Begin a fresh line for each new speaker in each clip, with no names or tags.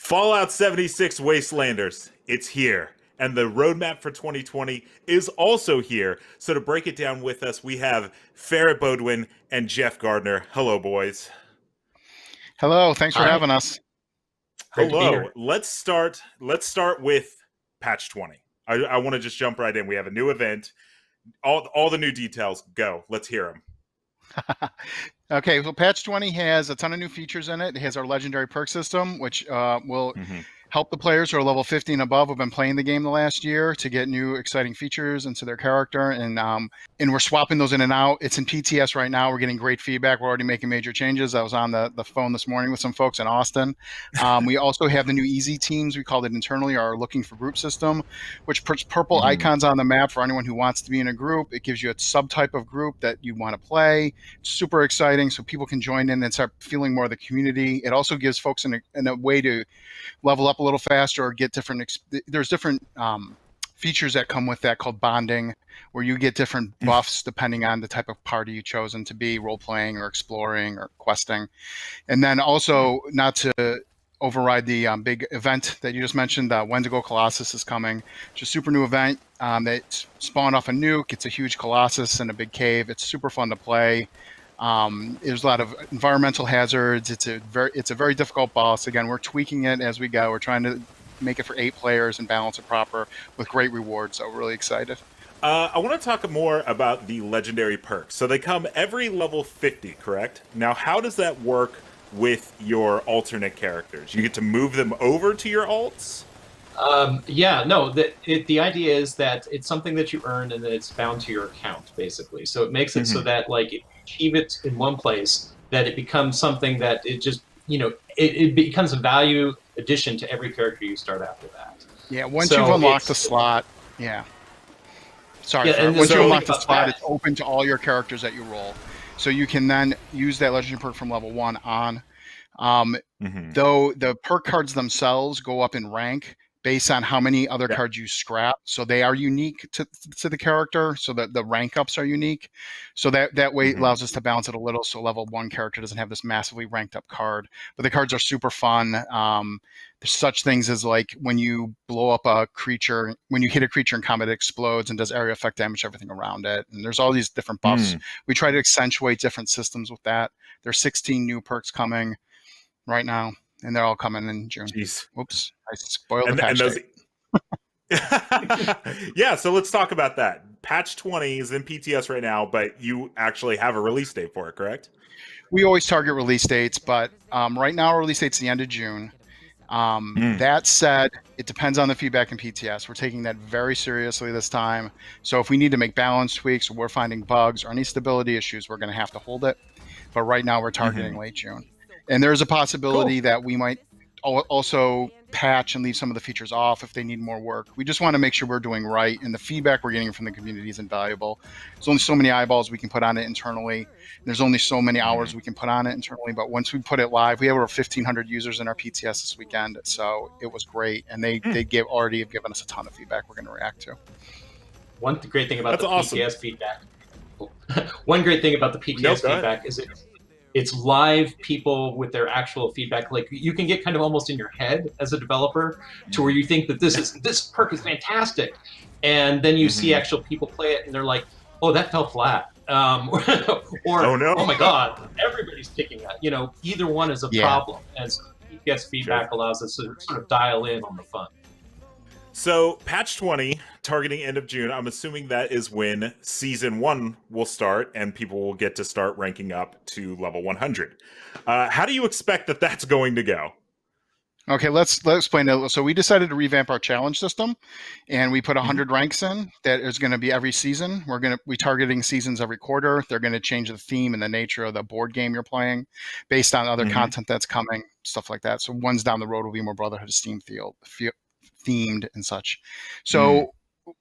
Fallout 76 Wastelanders, it's here. And the roadmap for 2020 is also here. So to break it down with us, we have Ferret Baudoin and Jeff Gardiner. Hello, boys.
Hello, thanks for
Hi.
having us.
Great to be
Hello.
here.
Let's start with patch 20. I want to just jump right in. We have a new event. All the new details. Go. Let's hear them.
Okay, well, patch 20 has a ton of new features in it. It has our legendary perk system, which will help the players who are level 50 and above who've been playing the game the last year to get new exciting features into their character. And we're swapping those in and out. It's in PTS right now. We're getting great feedback. We're already making major changes. I was on the phone this morning with some folks in Austin. We also have the new easy teams, we called it internally, our looking for group system, which puts purple icons on the map for anyone who wants to be in a group. It gives you a subtype of group that you want to play. It's super exciting, so people can join in and start feeling more of the community. It also gives folks a way to level up a little faster or get different. There's different features that come with that called bonding, where you get different buffs depending on the type of party you've chosen to be, role playing or exploring or questing. And then also, not to override the big event that you just mentioned, Wendigo Colossus is coming. It's a super new event that spawned off a nuke. It's a huge Colossus in a big cave. It's super fun to play. There's a lot of environmental hazards. It's a very difficult boss. Again, we're tweaking it as we go. We're trying to make it for 8 players and balance it proper with great rewards. So we're really excited.
I want to talk more about the legendary perks. So they come every level 50, correct? Now, how does that work with your alternate characters? You get to move them over to your alts?
The idea is that it's something that you earn and that it's bound to your account, basically. So it makes it so that, like, if you achieve it in one place, that it becomes something that it just, it becomes a value addition to every character you start after that.
Yeah, once you've unlocked the slot, once you unlock the slot, it's open to all your characters that you roll. So you can then use that legendary perk from level 1 on. Though the perk cards themselves go up in rank based on how many other cards you scrap. So they are unique to the character, so that the rank ups are unique. So that way it allows us to balance it a little, so level 1 character doesn't have this massively ranked up card. But the cards are super fun. There's such things as, like, when you blow up a creature, when you hit a creature in combat, it explodes and does area effect damage to everything around it. And there's all these different buffs. We try to accentuate different systems with that. There's 16 new perks coming right now, and they're all coming in June.
Jeez.
Whoops, I spoiled the patch date.
Yeah, so let's talk about that. Patch 20 is in PTS right now, but you actually have a release date for it, correct?
We always target release dates, but right now our release date's the end of June. That said, it depends on the feedback in PTS. We're taking that very seriously this time. So if we need to make balance tweaks, or we're finding bugs or any stability issues, we're going to have to hold it. But right now we're targeting late June. And there's a possibility that we might also patch and leave some of the features off if they need more work. We just want to make sure we're doing right, and the feedback we're getting from the community is invaluable. There's only so many eyeballs we can put on it internally. There's only so many hours we can put on it internally, but once we put it live, we have over 1,500 users in our PTS this weekend, so it was great, and they already have given us a ton of feedback we're going to react to.
One great thing about PTS feedback. One great thing about the PTS feedback is it's live people with their actual feedback. Like, you can get kind of almost in your head as a developer to where you think that this perk is fantastic, and then you see actual people play it and they're like, oh, that fell flat, or
oh no,
oh my god, everybody's picking that. Either one is a problem, and so PTS feedback allows us to sort of dial in on the fun.
So patch 20, targeting end of June, I'm assuming that is when season 1 will start and people will get to start ranking up to level 100. How do you expect that that's going to go?
Okay, let's explain it. So we decided to revamp our challenge system, and we put 100 ranks in. That is going to be every season. We're targeting seasons every quarter. They're going to change the theme and the nature of the board game you're playing based on other content that's coming, stuff like that. So ones down the road will be more Brotherhood of Steam themed and such. So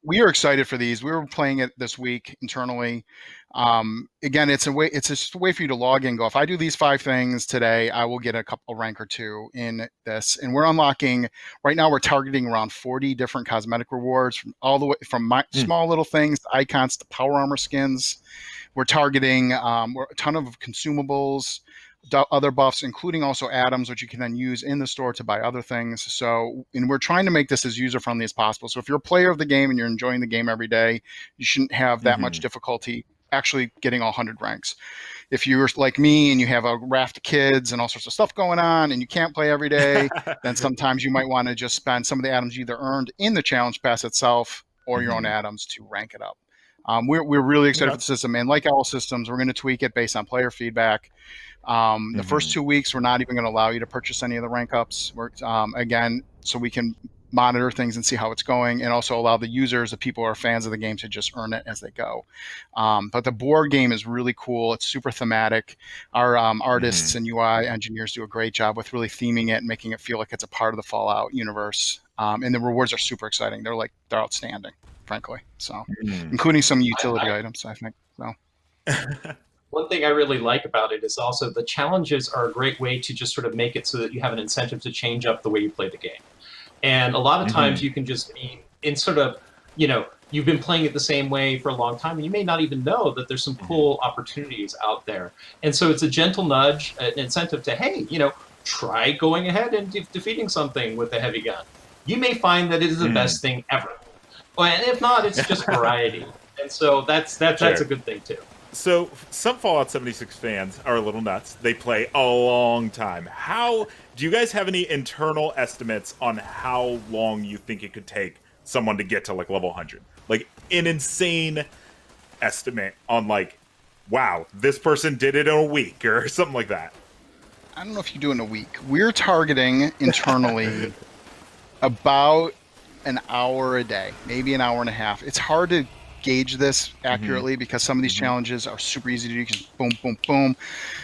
we are excited for these. We were playing it this week internally. Again, it's just a way for you to log in and go, if I do these 5 things today, I will get a rank or 2 in this. And we're unlocking, right now we're targeting around 40 different cosmetic rewards from all the way from small little things, icons, to power armor skins. We're targeting a ton of consumables. other buffs, including also atoms, which you can then use in the store to buy other things. So, and we're trying to make this as user-friendly as possible. So if you're a player of the game and you're enjoying the game every day, you shouldn't have that much difficulty actually getting all 100 ranks. If you're like me and you have a raft of kids and all sorts of stuff going on and you can't play every day, then sometimes you might want to just spend some of the atoms you either earned in the challenge pass itself or your own atoms to rank it up. We're really excited for the system, and like all systems, we're going to tweak it based on player feedback. The first 2 weeks, we're not even going to allow you to purchase any of the rank ups. Again, so we can monitor things and see how it's going, and also allow the users, the people who are fans of the game, to just earn it as they go. But the board game is really cool. It's super thematic. Our artists and UI engineers do a great job with really theming it and making it feel like it's a part of the Fallout universe. And the rewards are super exciting. They're outstanding, frankly. So, including some utility items, I think. So.
One thing I really like about it is also the challenges are a great way to just sort of make it so that you have an incentive to change up the way you play the game. And a lot of times you can just be in sort of, you've been playing it the same way for a long time, and you may not even know that there's some cool opportunities out there. And so it's a gentle nudge, an incentive to, hey, try going ahead and defeating something with a heavy gun. You may find that it is the best thing ever. And if not, it's just variety. And so that's a good thing too.
So some Fallout 76 fans are a little nuts. They play a long time. Do you guys have any internal estimates on how long you think it could take someone to get to like level 100? Like an insane estimate on like, wow, this person did it in a week or something like that.
I don't know if you do it in a week. We're targeting internally about an hour a day, maybe an hour and a half. It's hard to gauge this accurately because some of these challenges are super easy to do. You can boom, boom, boom.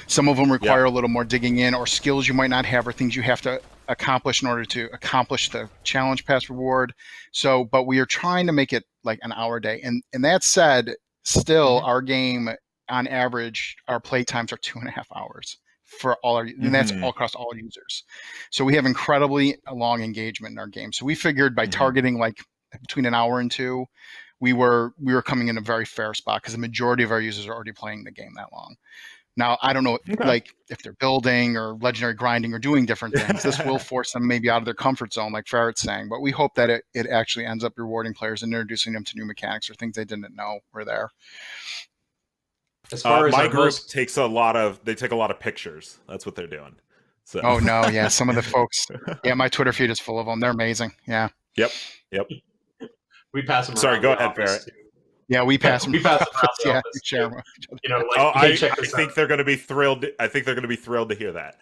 Some of them require a little more digging in, or skills you might not have, or things you have to accomplish in order to accomplish the challenge pass reward. So, but we are trying to make it like an hour a day. And that said, still our game on average, our play times are 2.5 hours for all our, and that's all across all users. So we have incredibly long engagement in our game. So we figured by targeting like between an hour and 2, we were coming in a very fair spot because the majority of our users are already playing the game that long. Now, I don't know, like if they're building or legendary grinding or doing different things, this will force them maybe out of their comfort zone, like Ferret's saying. But we hope that it actually ends up rewarding players and introducing them to new mechanics or things they didn't know were there.
As far as
my group takes a lot of pictures. That's what they're doing. So.
Oh no, yeah, some of the folks. Yeah, my Twitter feed is full of them. They're amazing. Yeah.
Yep.
We pass them.
Sorry, go ahead, Ferret.
Yeah, we pass them.
We pass them around the office.
Share them.
I think they're going to be thrilled. I think they're going to be thrilled to hear that.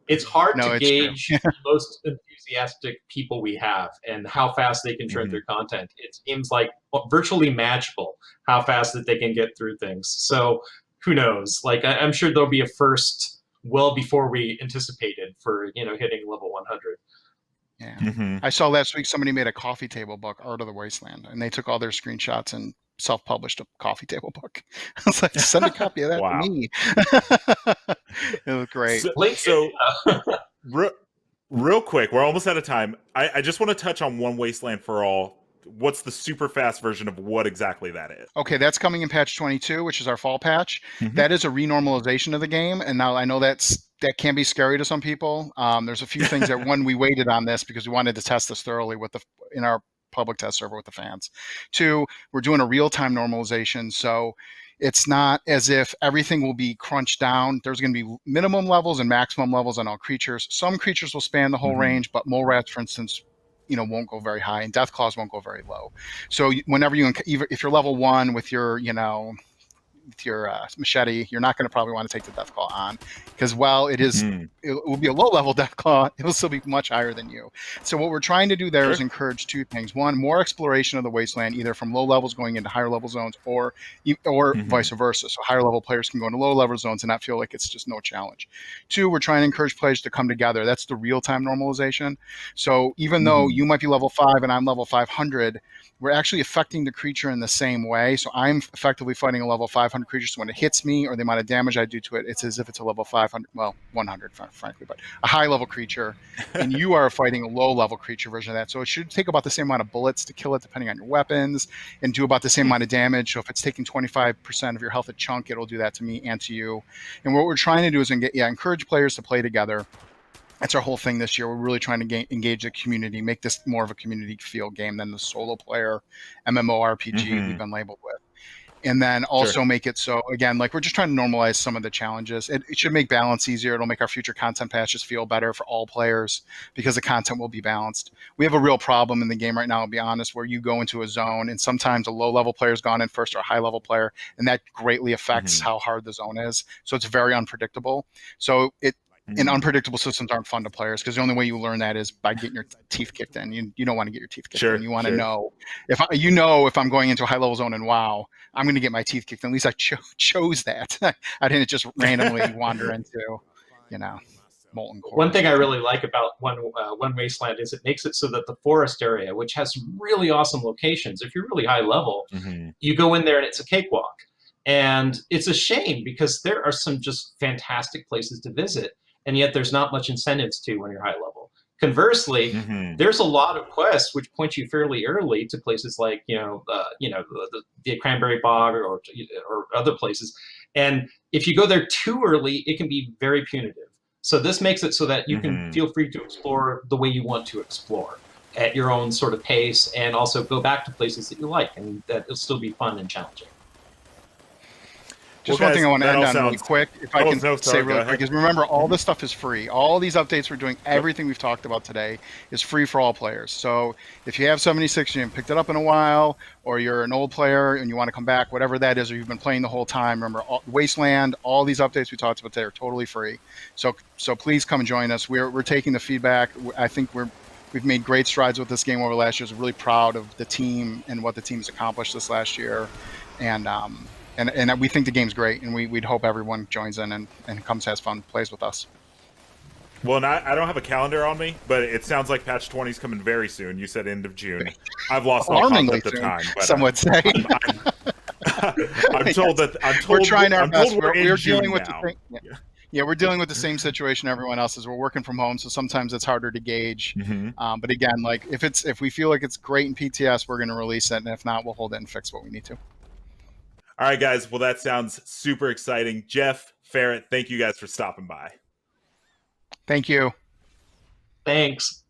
It's hard to gauge the most enthusiastic people we have and how fast they can shred through content. It seems like virtually magical how fast that they can get through things. So who knows? Like I'm sure there'll be a first well before we anticipated for hitting level 100.
Yeah, I saw last week somebody made a coffee table book, Art of the Wasteland, and they took all their screenshots and self-published a coffee table book. I was like, send a copy of that to me. It was great.
So real quick, we're almost out of time. I just want to touch on One Wasteland for All. What's the super fast version of what exactly that is?
Okay, that's coming in patch 22, which is our fall patch. That is a renormalization of the game, and now I know that can be scary to some people. There's a few things that we waited on this because we wanted to test this thoroughly in our public test server with the fans. 2, we're doing a real-time normalization, so it's not as if everything will be crunched down. There's going to be minimum levels and maximum levels on all creatures. Some creatures will span the whole range, but mole rats, for instance, won't go very high, and death claws won't go very low. So whenever if you're level 1 with your machete, you're not going to probably want to take the death claw on because while it will be a low level death claw, it will still be much higher than you. So what we're trying to do there is encourage 2 things. 1, more exploration of the wasteland, either from low levels going into higher level zones or vice versa. So higher level players can go into low level zones and not feel like it's just no challenge. 2, we're trying to encourage players to come together. That's the real-time normalization. So even though you might be level 5 and I'm level 500, we're actually affecting the creature in the same way. So I'm effectively fighting a level 500 500 creature. So when it hits me or the amount of damage I do to it, it's as if it's a level 500, well, 100, frankly, but a high level creature. And you are fighting a low level creature version of that. So it should take about the same amount of bullets to kill it, depending on your weapons, and do about the same amount of damage. So if it's taking 25% of your health a chunk, it'll do that to me and to you. And what we're trying to do is encourage players to play together. That's our whole thing this year. We're really trying to engage the community, make this more of a community feel game than the solo player MMORPG we've been labeled with. And then also make it so, again, like we're just trying to normalize some of the challenges. It should make balance easier. It'll make our future content patches feel better for all players because the content will be balanced. We have a real problem in the game right now, I'll be honest, where you go into a zone and sometimes a low-level player's gone in first or a high-level player, and that greatly affects how hard the zone is. So it's very unpredictable. So and unpredictable systems aren't fun to players because the only way you learn that is by getting your teeth kicked in. You don't want to get your teeth kicked in. You want to know if I'm going into a high level zone and WoW, I'm going to get my teeth kicked in. At least I chose that. I didn't just randomly wander into, molten core.
One thing I really like about one Wasteland is it makes it so that the forest area, which has really awesome locations, if you're really high level, you go in there and it's a cakewalk. And it's a shame because there are some just fantastic places to visit. And yet there's not much incentives to when you're high level. Conversely, there's a lot of quests which point you fairly early to places like the Cranberry Bog or other places. And if you go there too early, it can be very punitive. So this makes it so that you can feel free to explore the way you want to explore at your own sort of pace, and also go back to places that you like, and that it'll still be fun and challenging.
Just one thing I want to end on really quick, if I can say really quick, is remember all this stuff is free. All these updates we're doing, everything we've talked about today is free for all players. So if you have 76 and you haven't picked it up in a while, or you're an old player and you want to come back, whatever that is, or you've been playing the whole time, remember Wasteland, all these updates we talked about today are totally free. So please come and join us. We're taking the feedback. I think we've made great strides with this game over the last year. We're really proud of the team and what the team's accomplished this last year. And we think the game's great, and we'd hope everyone joins in and comes, has fun, plays with us.
Well, I don't have a calendar on me, but it sounds like patch 20 is coming very soon. You said end of June. I've lost all concept of time. But
some would say.
I'm told
we're trying our best.
We're
dealing with the thing. Yeah, we're dealing with the same situation everyone else is. We're working from home, so sometimes it's harder to gauge. But again, like if we feel like it's great in PTS, we're going to release it, and if not, we'll hold it and fix what we need to.
All right, guys. Well, that sounds super exciting. Jeff, Ferret, thank you guys for stopping by.
Thank you.
Thanks.